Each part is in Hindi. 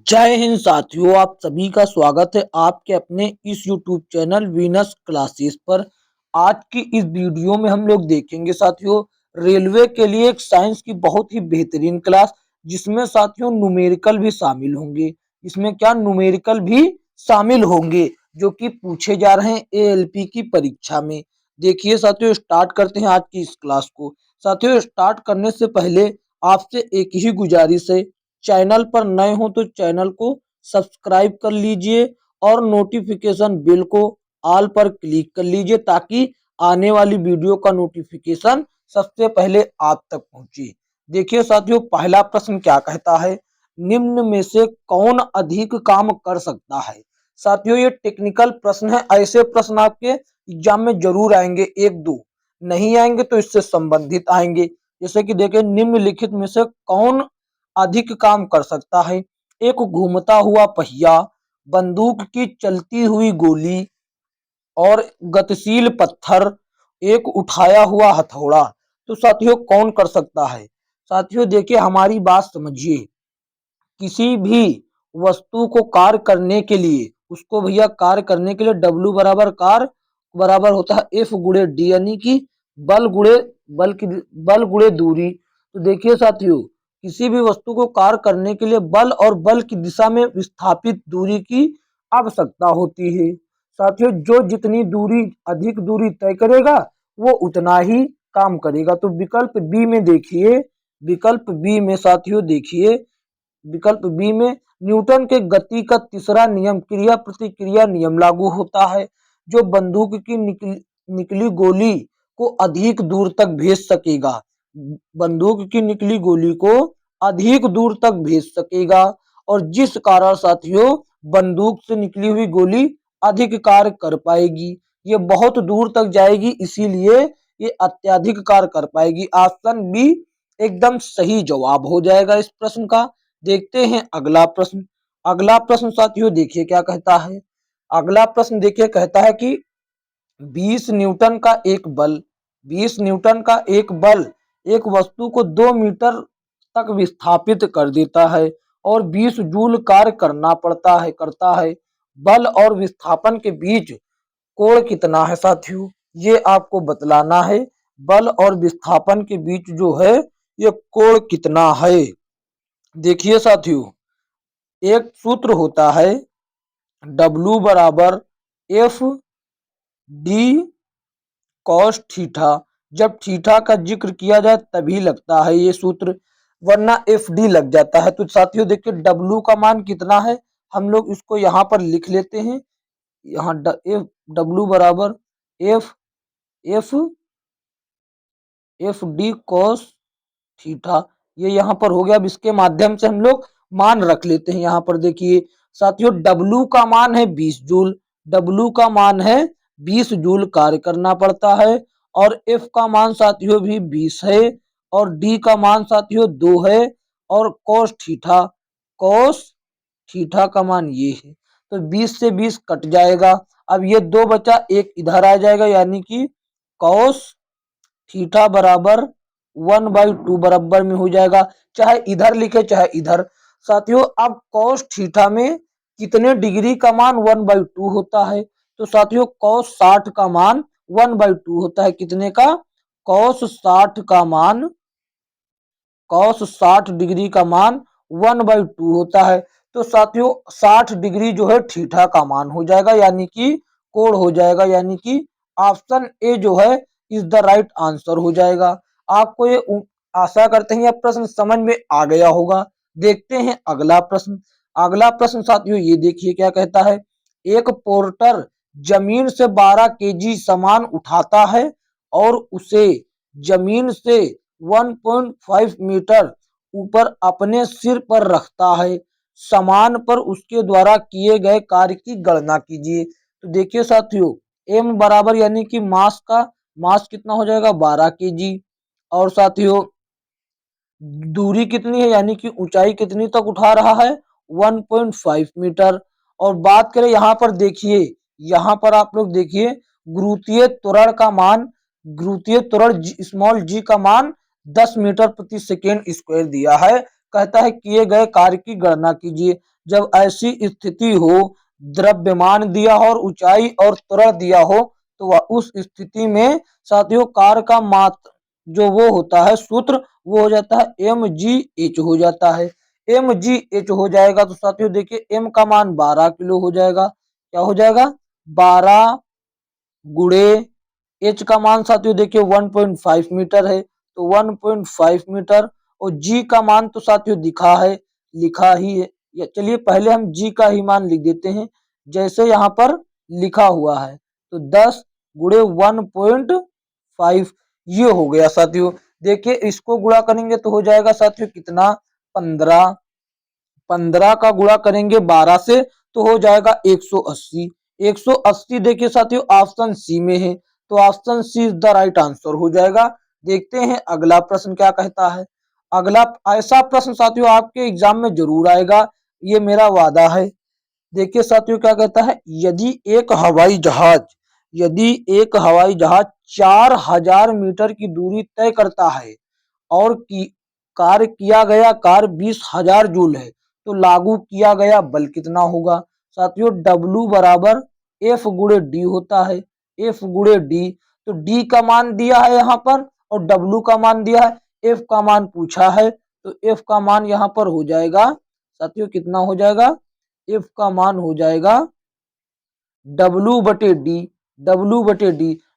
जय हिंद साथियों, आप सभी का स्वागत है आपके अपने इस YouTube चैनल वीनस क्लासेस पर। आज की इस वीडियो में हम लोग देखेंगे साथियों रेलवे के लिए एक साइंस की बहुत ही बेहतरीन क्लास, जिसमें साथियों न्यूमेरिकल भी शामिल होंगे। इसमें क्या न्यूमेरिकल भी शामिल होंगे जो कि पूछे जा रहे हैं ALP की परीक्षा में। देखिए साथियों, स्टार्ट करते हैं आज की इस क्लास को। साथियों, स्टार्ट करने से पहले आपसे एक ही गुजारिश है, चैनल पर नए हो तो चैनल को सब्सक्राइब कर लीजिए और नोटिफिकेशन बिल को ऑल पर क्लिक कर लीजिए ताकि आने वाली वीडियो का नोटिफिकेशन सबसे पहले आप तक पहुंचे। देखिए साथियों, पहला प्रश्न क्या कहता है, निम्न में से कौन अधिक काम कर सकता है। साथियों, ये टेक्निकल प्रश्न है, ऐसे प्रश्न आपके एग्जाम में जरूर आएंगे, एक दो नहीं आएंगे तो इससे संबंधित आएंगे। जैसे कि देखिए, निम्नलिखित में से कौन अधिक काम कर सकता है। एक घूमता हुआ पहिया, बंदूक की चलती हुई गोली और गतिशील पत्थर, एक उठाया हुआ हथौड़ा। तो साथियों, कौन कर सकता है। साथियों देखिए, हमारी बात समझिए। किसी भी वस्तु को कार्य करने के लिए, उसको भैया कार्य करने के लिए W बराबर कार्य बराबर होता है F गुणे D, यानी कि बल गुणे बल गुणे दूरी। तो देखिए साथियों, किसी भी वस्तु को कार्य करने के लिए बल और बल की दिशा में विस्थापित दूरी की आवश्यकता होती है। साथियों, जो जितनी दूरी अधिक दूरी तय करेगा वो उतना ही काम करेगा। तो विकल्प बी में देखिए, विकल्प बी में साथियों देखिए, विकल्प बी में न्यूटन के गति का तीसरा नियम क्रिया प्रतिक्रिया नियम लागू होता है, जो बंदूक की निकली गोली को अधिक दूर तक भेज सकेगा। बंदूक की निकली गोली को अधिक दूर तक भेज सकेगा, और जिस कारण साथियों बंदूक से निकली हुई गोली अधिक कार्य कर पाएगी, ये बहुत दूर तक जाएगी, इसीलिए ये अत्यधिक कार्य कर पाएगी। ऑप्शन बी एकदम सही जवाब हो जाएगा इस प्रश्न का। देखते हैं अगला प्रश्न। अगला प्रश्न साथियों देखिए क्या कहता है। अगला प्रश्न देखिए कहता है कि 20 न्यूटन का एक बल, 20 न्यूटन का एक बल एक वस्तु को 2 मीटर तक विस्थापित कर देता है और 20 जूल कार्य करता है। बल और विस्थापन के बीच कोण कितना है साथियों, ये आपको बतलाना है। बल और विस्थापन के बीच जो है ये कोण कितना है। देखिए साथियों, एक सूत्र होता है W बराबर F डी कॉस थीटा। जब थीटा का जिक्र किया जाए तभी लगता है ये सूत्र, वरना एफ डी लग जाता है। तो साथियों देखिए, W का मान कितना है, हम लोग इसको यहाँ पर लिख लेते हैं। यहाँ W बराबर F F F D cos theta, ये यहाँ पर हो गया। अब इसके माध्यम से हम लोग मान रख लेते हैं। यहाँ पर देखिए साथियों, W का मान है 20 जूल, W का मान है 20 जूल कार्य करना पड़ता है, और F का मान साथियों भी 20 है, और D का मान साथियों 2 है, और कॉस थीटा का मान ये है। तो 20 से 20 कट जाएगा, अब ये 2 बचा, एक इधर आ जाएगा, यानी कि कॉस थीटा बराबर 1/2 बराबर में हो जाएगा, चाहे इधर लिखे चाहे इधर। साथियों, अब कॉस थीटा में कितने डिग्री का मान 1/2 होता है, तो साथियों कॉस 60 का मान 1/2 होता है। कितने का, कॉस 60 डिग्री का मान 1/2 होता है। तो साथियों 60 डिग्री जो है थीटा का मान हो जाएगा, यानी कि कोण हो जाएगा, यानी कि ऑप्शन ए जो है इज द राइट आंसर हो जाएगा। आपको ये आशा करते हैं यह प्रश्न समझ में आ गया होगा। देखते हैं अगला प्रश्न। अगला प्रश्न साथियों ये देखिए क्या कहता है। एक पोर्टर जमीन से 12 केजी सामान उठाता है और उसे जमीन से 1.5 मीटर ऊपर अपने सिर पर रखता है। सामान पर उसके द्वारा किए गए कार्य की गणना कीजिए। तो देखिए साथियों, एम बराबर यानी कि मास कितना हो जाएगा 12 केजी, और साथियों दूरी कितनी है यानी कि ऊंचाई कितनी तक उठा रहा है 1.5 मीटर। और बात करें यहाँ पर देखिए, यहाँ पर आप लोग देखिए गुरुत्वीय त्वरण स्मॉल जी का मान 10 मीटर प्रति सेकेंड स्क्वायर दिया है। कहता है किए गए कार्य की गणना कीजिए। जब ऐसी स्थिति हो, द्रव्यमान दिया हो और ऊंचाई और त्वरण दिया हो, तो वह उस स्थिति में साथियों कार्य का मात्रा जो वो होता है सूत्र, वो हो जाता है एम जी एच हो जाता है। एम जी एच हो जाएगा तो साथियों देखिए एम का मान 12 किलो हो जाएगा। क्या हो जाएगा? 12 गुणे एच का मान साथियों देखिए 1.5 मीटर है, तो 1.5 मीटर। और जी का मान तो साथियों लिखा ही है। चलिए पहले हम जी का ही मान लिख देते हैं जैसे यहाँ पर लिखा हुआ है। तो 10 गुणे 1.5 ये हो गया साथियों। देखिए इसको गुणा करेंगे तो हो जाएगा साथियों कितना? 15। 15 का गुणा करेंगे 12 से तो हो जाएगा 180। 180 देखिए साथियों ऑप्शन सी में है, तो option C is the right answer हो जाएगा। देखते हैं अगला प्रश्न क्या कहता है। अगला ऐसा प्रश्न साथियों आपके एग्जाम में जरूर आएगा, ये मेरा वादा है। देखिए साथियों क्या कहता है, यदि एक हवाई जहाज 4000 मीटर की दूरी तय करता है और किया गया कार्य 20,000 जूल है, तो लागू किया गया बल कितना होगा? साथियों W बराबर F गुणे डी होता है। F गुणे डी, तो D का मान दिया है यहाँ पर और W का मान दिया है, F का मान पूछा है, तो F का मान यहाँ पर हो जाएगा साथियों कितना हो जाएगा? F का मान हो जाएगा W/D।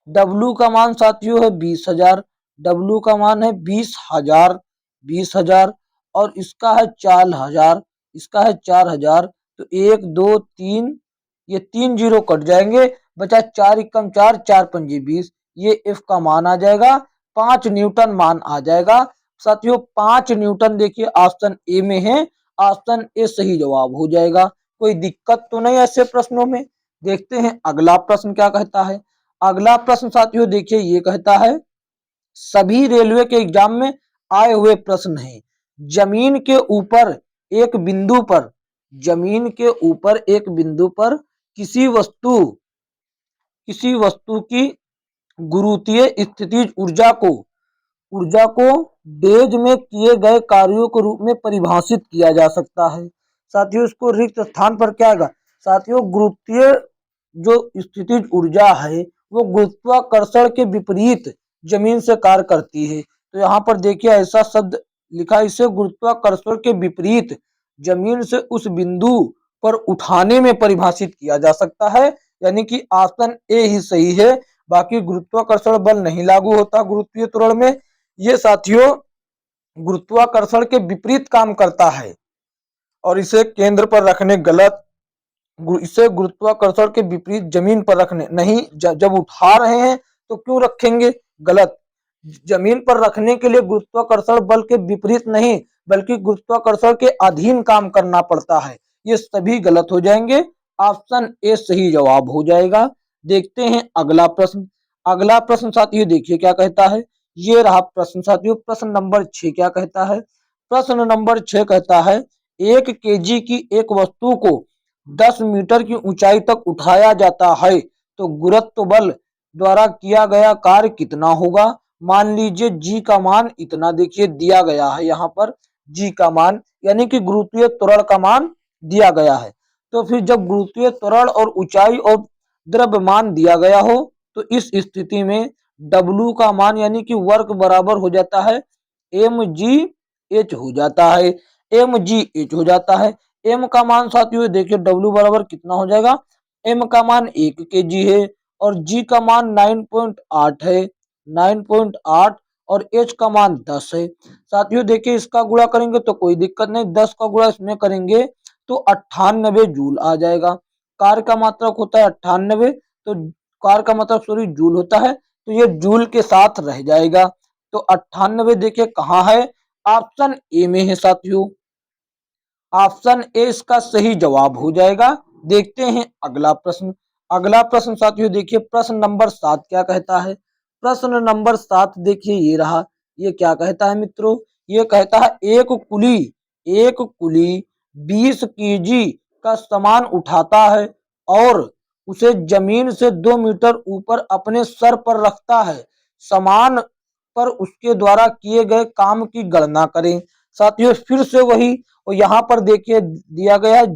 W का मान साथियों है 20,000। W का मान है 20,000 और इसका है 4,000। तो 1 2 3, ये 3 जीरो कट जाएंगे, बचा 4 एकम 4, 4 पंजे 20। ये F का मान आ जाएगा, 5 न्यूटन मान आ जाएगा। साथियों 5 न्यूटन देखिए ऑप्शन ए में है, ऑप्शन ए सही जवाब हो जाएगा। कोई दिक्कत तो नहीं ऐसे प्रश्नों में। देखते हैं अगला प्रश्न क्या कहता है। अगला प्रश्न साथियों देखिए ये कहता है, सभी रेलवे के एग्जाम में आए हुए प्रश्न हैं। जमीन के ऊपर एक बिंदु पर किसी वस्तु की गुरुत्वीय स्थितिज ऊर्जा को डेज में किए गए कार्यों के रूप में परिभाषित किया जा सकता है। साथियों इसको रिक्त स्थान पर क्या आएगा? साथियों गुरुत्वीय जो स्थितिज ऊर्जा है वो गुरुत्वाकर्षण के विपरीत जमीन से कार्य करती है। तो यहाँ पर देखिए ऐसा शब्द लिखा है, इसे गुरुत्वाकर्षण के विपरीत जमीन से उस बिंदु पर उठाने में परिभाषित किया जा सकता है। यानी कि ऑप्शन ए ही सही है, बाकी गुरुत्वाकर्षण बल नहीं लागू होता गुरुत्वीय त्वरण में। ये साथियों गुरुत्वाकर्षण के विपरीत काम करता है और इसे केंद्र पर रखने गलत। इसे गुरुत्वाकर्षण के विपरीत जमीन पर रखने नहीं, जब उठा रहे हैं तो क्यों रखेंगे? गलत। जमीन पर रखने के लिए गुरुत्वाकर्षण बल के विपरीत नहीं बल्कि गुरुत्वाकर्षण के अधीन काम करना पड़ता है। ये सभी गलत हो जाएंगे, ऑप्शन ए सही जवाब हो जाएगा। देखते हैं अगला प्रश्न। अगला प्रश्न साथियों देखिए क्या कहता है। ये रहा प्रश्न साथियों, प्रश्न नंबर 6 क्या कहता है। प्रश्न नंबर 6 कहता है, 1 केजी की एक वस्तु को 10 मीटर की ऊंचाई तक उठाया जाता है, तो गुरुत्व बल द्वारा किया गया कार्य कितना होगा? मान लीजिए जी का मान इतना देखिए दिया गया है, यहाँ पर जी का मान यानी कि गुरुत्वीय त्वरण का मान दिया गया है। तो फिर जब गुरुत्वीय त्वरण और ऊंचाई और द्रव्यमान दिया गया हो, तो इस स्थिति में W का मान यानी कि वर्क बराबर हो जाता है mgh हो जाता है। mgh हो जाता है। m का मान साथियों देखिए W बराबर कितना हो जाएगा? m का मान 1 kg है और g का मान 9.8 है, 9.8 और h का मान 10 है। साथियों देखिए इसका गुणा करेंगे तो कोई दिक्कत नहीं, 10 का गुणा इसमें करेंगे तो 98 जूल आ जाएगा। कार्य का मात्रक होता है 98, तो कार्य का मात्रक सॉरी जूल होता है, तो ये जूल के साथ रह जाएगा। तो 98 देखिए कहाँ है? ऑप्शन ए में है साथियों, ऑप्शन ए इसका सही जवाब हो जाएगा। देखते हैं अगला प्रश्न। अगला प्रश्न साथियों देखिए प्रश्न नंबर 7 क्या कहता है। प्रश्न नंबर 7 देखिए ये रहा। ये क्या कहता है मित्रों? ये कहता है एक कुली 20 केजी का सामान उठाता है और उसे जमीन से 2 मीटर ऊपर अपने सर पर रखता है। सामान पर उसके द्वारा किए गए काम की गणना करें। साथियों फिर से वही, और यहाँ पर देखिए दिया गया है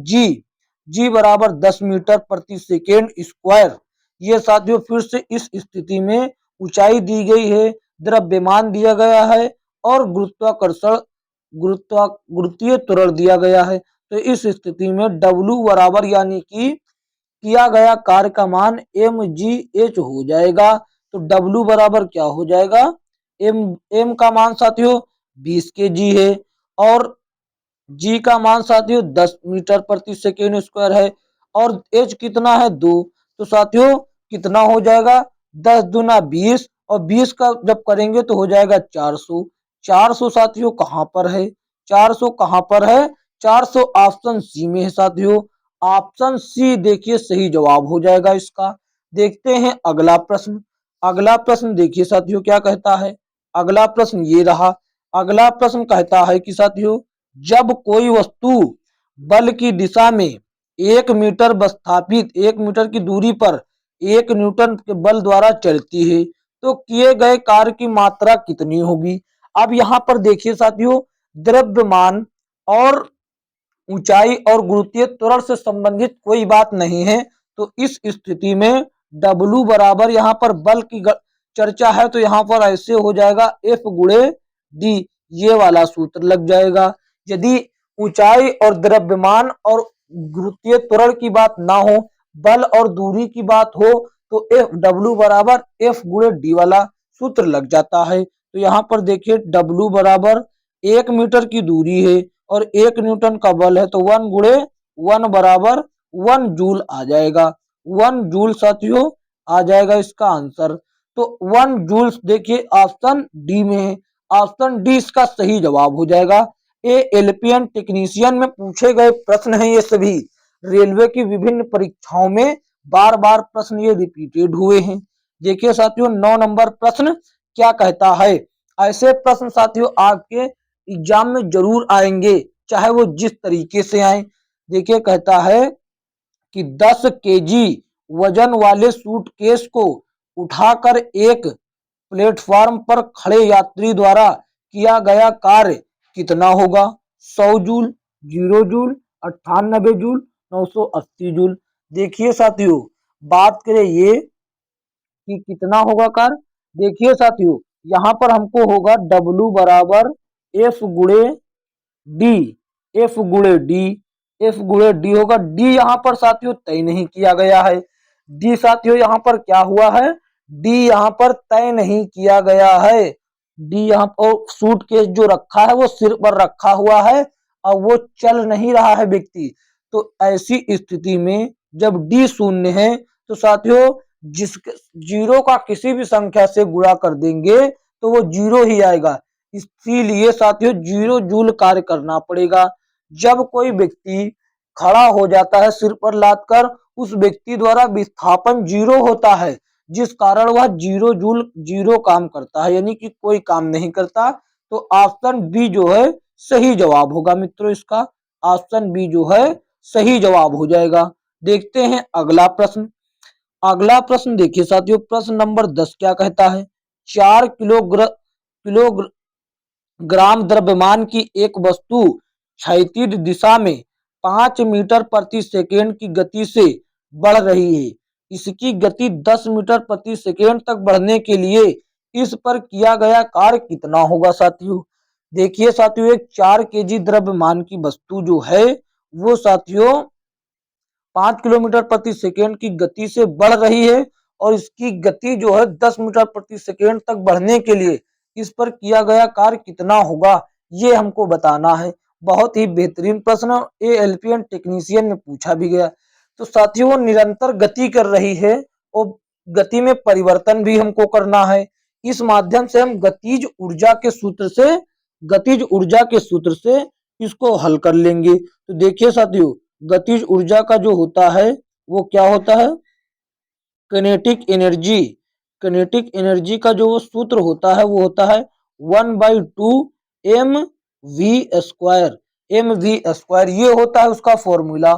जी बराबर 10 मीटर प्रति सेकेंड स्क्वायर। ये साथियों फिर से इस स्थिति में ऊंचाई दी गई है, द्रव्यमान दिया गया है और गुरुत्वाकर्षण गुरुत्वीय त्वरण दिया गया है। तो इस स्थिति में W बराबर यानी कि किया गया कार्य का मान mgh हो जाएगा। तो W बराबर क्या हो जाएगा, m का मान साथियों 20 kg है और g का मान साथियों 10 मीटर प्रति सेकेंड स्क्वायर है और h कितना है 2। तो साथियों कितना हो जाएगा, 10 दूना 20 और 20 का जब करेंगे तो हो जाएगा 400। 400 साथियों कहाँ पर है, 400 कहाँ पर है, 400 ऑप्शन सी में है साथियों। ऑप्शन सी देखिए सही जवाब हो जाएगा इसका। देखते हैं अगला प्रश्न। अगला प्रश्न देखिए साथियों क्या कहता है। अगला प्रश्न ये रहा। अगला प्रश्न कहता है कि साथियों जब कोई वस्तु बल की दिशा में 1 मीटर विस्थापित 1 मीटर की दूरी पर 1 न्यूटन के बल द्वारा चलती है तो किए गए कार्य की मात्रा कितनी होगी। अब यहाँ पर देखिए साथियों द्रव्यमान और ऊंचाई और गुरुत्वीय त्वरण से संबंधित कोई बात नहीं है। तो इस स्थिति में W बराबर यहाँ पर बल की चर्चा है तो यहाँ पर ऐसे हो जाएगा F गुणे D, ये वाला सूत्र लग जाएगा। यदि ऊंचाई और द्रव्यमान और गुरुत्वीय त्वरण की बात ना हो, बल और दूरी की बात हो तो W बराबर F गुणे D वाला सूत्र लग जाता है। तो यहाँ पर देखिए W बराबर 1 मीटर की दूरी है और 1 न्यूटन का बल है तो 1 गुणे 1 बराबर 1 जूल आ जाएगा। 1 जूल साथियों आ जाएगा इसका आंसर। तो 1 जूल देखिए ऑप्शन डी में है। ऑप्शन डी इसका सही जवाब हो जाएगा। ये एलपीएन टेक्नीशियन में पूछे गए प्रश्न हैं, ये सभी रेलवे की विभिन्न परीक्षाओं में बार बार प्रश्न ये रिपीटेड हुए हैं। देखिए साथियों 9 नंबर प्रश्न क्या कहता है। ऐसे प्रश्न साथियों आपके एग्जाम में जरूर आएंगे, चाहे वो जिस तरीके से आए। देखिए कहता है कि 10 केजी वजन वाले सूटकेस को उठाकर एक प्लेटफॉर्म पर खड़े यात्री द्वारा किया गया कार्य कितना होगा। 100 जूल, 0 जूल, 98 जूल, 980 जूल। देखिए साथियों बात करें ये कि कितना होगा कार्य। देखिए साथियों यहाँ पर हमको होगा W बराबर F गुणे डी, F गुणे डी, F गुणे डी होगा। डी यहाँ पर साथियों तय नहीं किया गया है। डी साथियों यहाँ पर क्या हुआ है, डी यहाँ पर तय नहीं किया गया है। डी यहाँ पर सूटकेस जो रखा है वो सिर पर रखा हुआ है और वो चल नहीं रहा है व्यक्ति। तो ऐसी स्थिति में जब डी शून्य है तो साथियों जिसके जीरो का किसी भी संख्या से गुणा कर देंगे तो वो जीरो ही आएगा। इसीलिए साथियों 0 जूल कार्य करना पड़ेगा। जब कोई व्यक्ति खड़ा हो जाता है सिर पर लाद कर, उस व्यक्ति द्वारा विस्थापन 0 होता है, जिस कारण वह 0 जूल 0 काम करता है, यानी कि कोई काम नहीं करता। तो ऑप्शन बी जो है सही जवाब होगा मित्रों इसका। ऑप्शन बी जो है सही जवाब हो जाएगा। देखते हैं अगला प्रश्न। अगला प्रश्न देखिए साथियों प्रश्न नंबर 10 क्या कहता है। 4 किलोग्राम द्रव्यमान की एक वस्तु क्षैतिज दिशा में 5 मीटर प्रति सेकेंड की गति से बढ़ रही है। इसकी गति 10 मीटर प्रति सेकेंड तक बढ़ने के लिए इस पर किया गया कार्य कितना होगा साथियों। देखिए साथियों एक 4 केजी द्रव्यमान की वस्तु जो है वो साथियों 5 किलोमीटर प्रति सेकेंड की गति से बढ़ रही है और इसकी गति जो है 10 मीटर प्रति सेकेंड तक बढ़ने के लिए इस पर किया गया कार्य कितना होगा, ये हमको बताना है। बहुत ही बेहतरीन प्रश्न, ये एलपीएन टेक्नीशियन में पूछा भी गया। तो साथियों वो निरंतर गति कर रही है और गति में परिवर्तन भी हमको करना है। इस माध्यम से हम गतिज ऊर्जा के सूत्र से इसको हल कर लेंगे। तो देखिए साथियों गतिज ऊर्जा का जो होता है वो क्या होता है, किनेटिक एनर्जी। किनेटिक एनर्जी का जो सूत्र होता है वो होता है 1/2 mv²। mv², ये होता है उसका फॉर्मूला।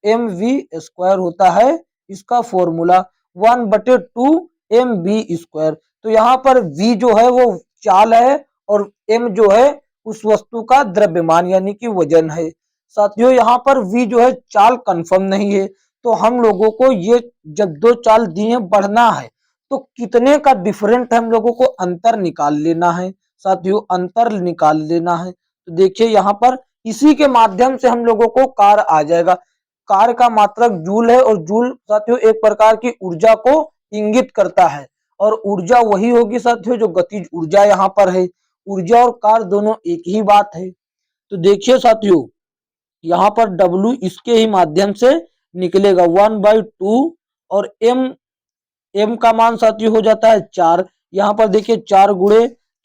mv² होता है इसका फॉर्मूला 1/2 mv²। तो यहाँ पर v जो है वो चाल है और m जो है उस वस्तु का द्रव्यमान यानी कि वजन है। साथियों यहाँ पर v जो है चाल कंफर्म नहीं है, तो हम लोगों को ये जब दो चाल दी है बढ़ना है तो कितने का डिफरेंट है हम लोगों को अंतर निकाल लेना है। साथियों अंतर निकाल लेना है तो देखिए यहाँ पर इसी के माध्यम से हम लोगों को कार आ जाएगा। कार का मात्रक जूल है और जूल साथियों एक प्रकार की ऊर्जा को इंगित करता है और ऊर्जा वही होगी साथियों जो गतिज ऊर्जा यहाँ पर है। ऊर्जा और कार दोनों एक ही बात है। तो देखिए साथियों यहाँ पर W इसके ही माध्यम से निकलेगा 1/2 और m का मान साथियों हो जाता है 4। यहाँ पर देखिए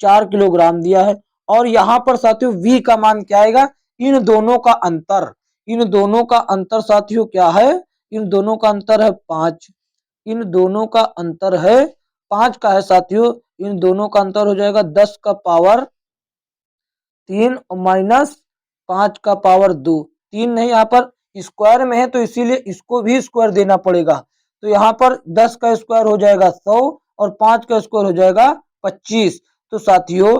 4 किलोग्राम दिया है और यहाँ पर साथियों v का मान क्या आएगा, इन दोनों का अंतर, इन दोनों का अंतर साथियों क्या है, इन दोनों का अंतर है 5, इन दोनों का अंतर है 5 का है साथियों। इन दोनों का अंतर हो जाएगा 10 का पावर 3 माइनस 5 का पावर 2। 3 नहीं यहाँ पर स्क्वायर में है तो इसीलिए इसको भी स्क्वायर देना पड़ेगा। तो यहाँ पर 10 का स्क्वायर हो जाएगा 100 और 5 का स्क्वायर हो जाएगा 25। तो साथियों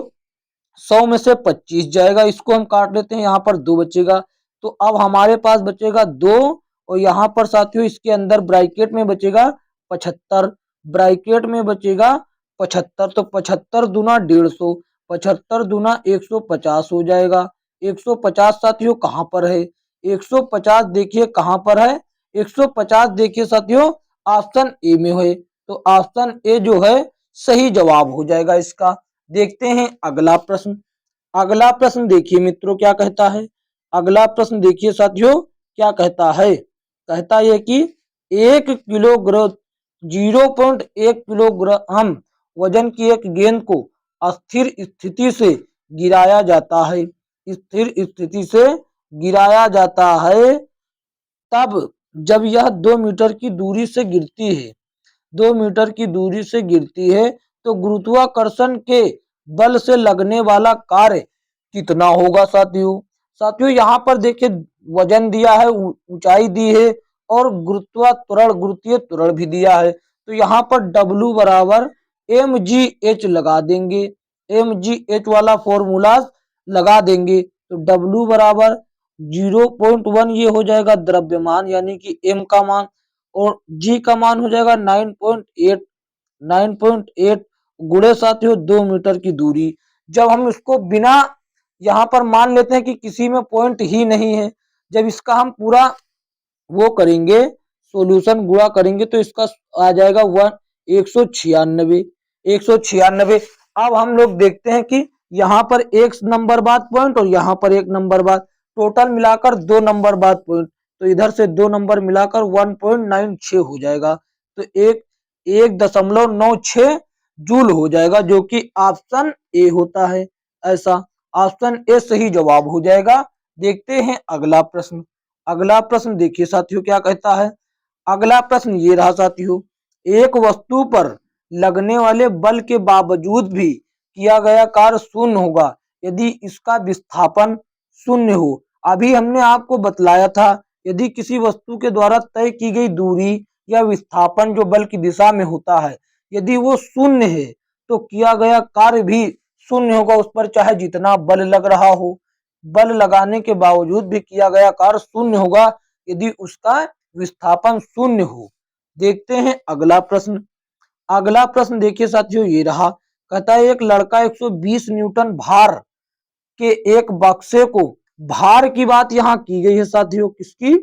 100 में से 25 जाएगा, इसको हम काट लेते हैं, यहाँ पर 2 बचेगा। तो अब हमारे पास बचेगा 2 और यहाँ पर साथियों इसके अंदर ब्रैकेट में बचेगा 75, ब्रैकेट में बचेगा 75। तो 75 दूना 150, 75 दूना 150 हो जाएगा। 150 साथियों कहाँ पर है, 150 देखिए कहाँ पर है, 150 देखिए साथियों ऑप्शन ए में है। तो ऑप्शन ए जो है सही जवाब हो जाएगा इसका। देखते हैं अगला प्रश्न। अगला प्रश्न देखिए मित्रों क्या कहता है, अगला प्रश्न देखिए साथियों क्या कहता है। कहता है कि 1 किलोग्राम 0.1 किलोग्राम वजन की एक गेंद को अस्थिर स्थिति से गिराया जाता है, स्थिर स्थिति से गिराया जाता है तब जब यह 2 मीटर की दूरी से गिरती है, 2 मीटर की दूरी से गिरती है तो गुरुत्वाकर्षण के बल से लगने वाला कार्य कितना होगा। साथियों साथियों यहाँ पर देखिए वजन दिया है, ऊंचाई दी है और गुरुत्वीय त्वरण भी दिया है। तो यहाँ पर W बराबर mgh लगा देंगे, mgh वाला फॉर्मूला लगा देंगे। तो W बराबर 0.1 ये हो जाएगा द्रव्यमान यानी कि m का मान और g का मान हो जाएगा 9.8, 9.8 गुणे साथियों 2 मीटर की दूरी। जब हम इसको बिना यहाँ पर मान लेते हैं कि किसी में पॉइंट ही नहीं है, जब इसका हम पूरा वो करेंगे सॉल्यूशन गुणा करेंगे तो इसका आ जाएगा 196, 196। अब हम लोग देखते हैं कि यहाँ पर एक नंबर बाद पॉइंट और यहाँ पर एक नंबर बाद, टोटल मिलाकर 2 नंबर बाद पॉइंट, तो इधर से 2 नंबर मिलाकर 1.96 हो जाएगा। तो 1.96 जूल हो जाएगा जो कि ऑप्शन ए होता है। ऐसा ऑप्शन ए सही जवाब हो जाएगा। देखते हैं अगला प्रश्न। अगला प्रश्न देखिए साथियों क्या कहता है। अगला प्रश्न ये रहा साथियों, एक वस्तु पर लगने वाले बल के बावजूद भी किया गया कार्य शून्य होगा यदि इसका विस्थापन शून्य हो। अभी हमने आपको बतलाया था यदि किसी वस्तु के द्वारा तय की गई दूरी या विस्थापन जो बल की दिशा में होता है यदि वो शून्य है तो किया गया कार्य भी शून्य होगा, उस पर चाहे जितना बल लग रहा हो। बल लगाने के बावजूद भी किया गया कार्य शून्य होगा यदि उसका विस्थापन शून्य हो। देखते हैं अगला प्रश्न। अगला प्रश्न देखिए साथियों ये रहा, कहता है एक लड़का 120 न्यूटन भार के एक बक्से को, भार की बात यहाँ की गई है साथियों, किसकी,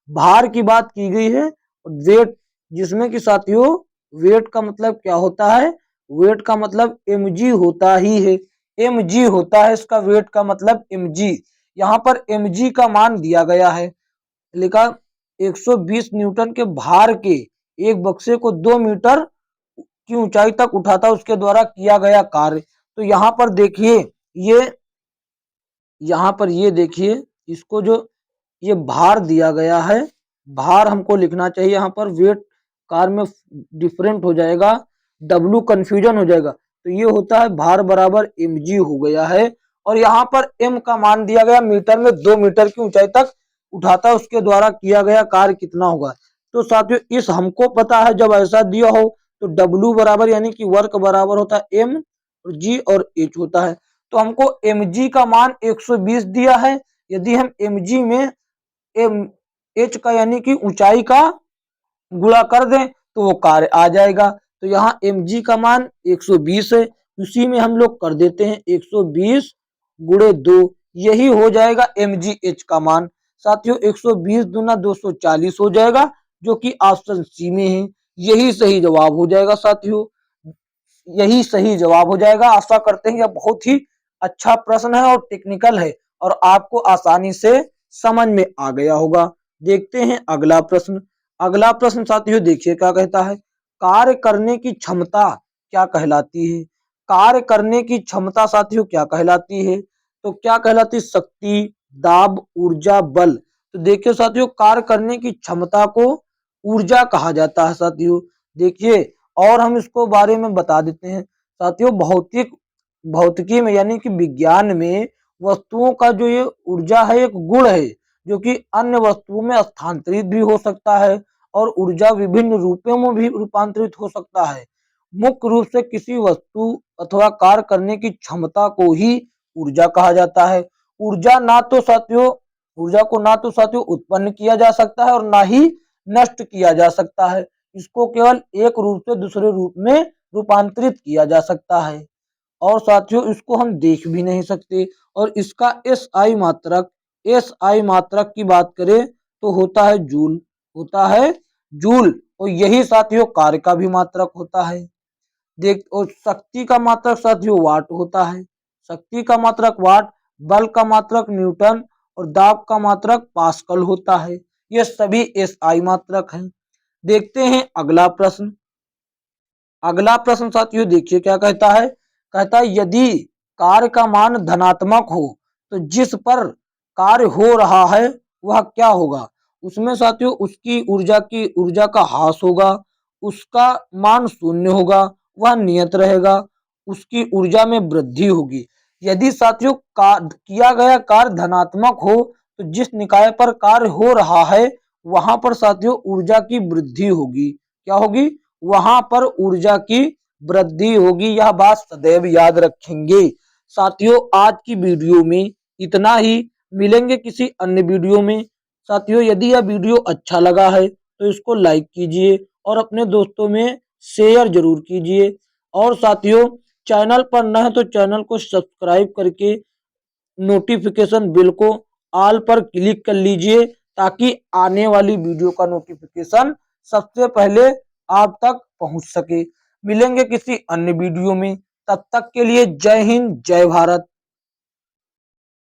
भार की बात की गई है, वेट, जिसमें कि साथियों वेट का मतलब क्या होता है, वेट का मतलब mg होता ही है, mg होता है इसका वेट का मतलब mg। यहाँ पर mg का मान दिया गया है, लिखा 120 न्यूटन के भार के एक बक्से को 2 मीटर की ऊंचाई तक उठाता उसके द्वारा किया गया कार्य। तो यहाँ पर देखिए ये, यहाँ पर ये देखिए इसको जो ये भार दिया गया है, भार हमको लिखना चाहिए, यहाँ पर वेट कार में डिफरेंट हो जाएगा, W कंफ्यूजन हो जाएगा। तो ये होता है भार बराबर mg हो गया है और यहाँ पर m का मान दिया गया मीटर में, 2 मीटर की ऊंचाई तक उठाता उसके द्वारा किया गया कार्य कितना होगा। तो साथियों इस हमको पता है जब ऐसा दिया हो तो W बराबर यानी कि वर्क बराबर होता है m और g और h होता है। तो हमको mg का मान 120 दिया है। यदि हम mg में h का यानी कि ऊंचाई का गुणा कर दें तो वो कार्य आ जाएगा। तो यहाँ mg का मान 120 है, उसी में हम लोग कर देते हैं 120 गुणे 2, यही हो जाएगा mgh का मान। साथियों 120 दूना 240 हो जाएगा, जो कि ऑप्शन सी में है। यही सही जवाब हो जाएगा साथियों, यही सही जवाब हो जाएगा। आशा करते हैं यह बहुत ही अच्छा प्रश्न है और टेक्निकल है और आपको आसानी से समझ में आ गया होगा। देखते हैं अगला प्रश्न। अगला प्रश्न साथियों देखिए क्या कहता है। कार्य करने की क्षमता क्या कहलाती है? कार्य करने की क्षमता साथियों क्या कहलाती है? तो क्या कहलाती है? शक्ति, दाब, ऊर्जा, बल। तो देखिए साथियों, कार्य करने की क्षमता को ऊर्जा कहा जाता है साथियों। देखिए और हम इसको बारे में बता देते हैं साथियों। भौतिकी में यानी कि विज्ञान में वस्तुओं का जो ये ऊर्जा है एक गुण है, जो कि अन्य वस्तुओं में स्थानांतरित भी हो सकता है और ऊर्जा विभिन्न रूपों में भी रूपांतरित हो सकता है। मुख्य रूप से किसी वस्तु अथवा कार्य करने की क्षमता को ही ऊर्जा कहा जाता है। ऊर्जा को ना तो साथियों उत्पन्न किया जा सकता है और ना ही नष्ट किया जा सकता है। इसको केवल एक रूप से दूसरे रूप में रूपांतरित किया जा सकता है और साथियों इसको हम देख भी नहीं सकते। और इसका एसआई मात्रक की बात करें तो होता है जूल, और यही साथियों कार्य का भी मात्रक होता है। देख, और शक्ति का मात्रक साथियों वाट होता है, शक्ति का मात्रक वाट, बल का मात्रक न्यूटन और दाब का मात्रक पास्कल होता है। ये सभी एसआई मात्रक हैं। देखते हैं अगला प्रश्न। अगला प्रश्न साथियों देखिए क्या कहता है। कहता है यदि कार्य का मान धनात्मक हो तो जिस पर कार्य हो रहा है वह क्या होगा? उसमें साथियों उसकी ऊर्जा का ह्रास होगा, उसका मान शून्य होगा, वह नियत रहेगा, उसकी ऊर्जा में वृद्धि होगी। यदि साथियों किया गया कार्य धनात्मक हो तो जिस निकाय पर कार्य हो रहा है वहां पर साथियों ऊर्जा की वृद्धि होगी। क्या होगी? वहां पर ऊर्जा की वृद्धि होगी। यह बात सदैव याद रखेंगे। साथियों आज की वीडियो में इतना ही, मिलेंगे किसी अन्य वीडियो में। साथियों यदि यह वीडियो अच्छा लगा है तो इसको लाइक कीजिए और अपने दोस्तों में शेयर जरूर कीजिए। और साथियों चैनल पर न है तो चैनल को सब्सक्राइब करके नोटिफिकेशन बिल को ऑल पर क्लिक कर लीजिए, ताकि आने वाली वीडियो का नोटिफिकेशन सबसे पहले आप तक पहुंच सके। मिलेंगे किसी अन्य वीडियो में, तब तक के लिए जय हिंद जय भारत।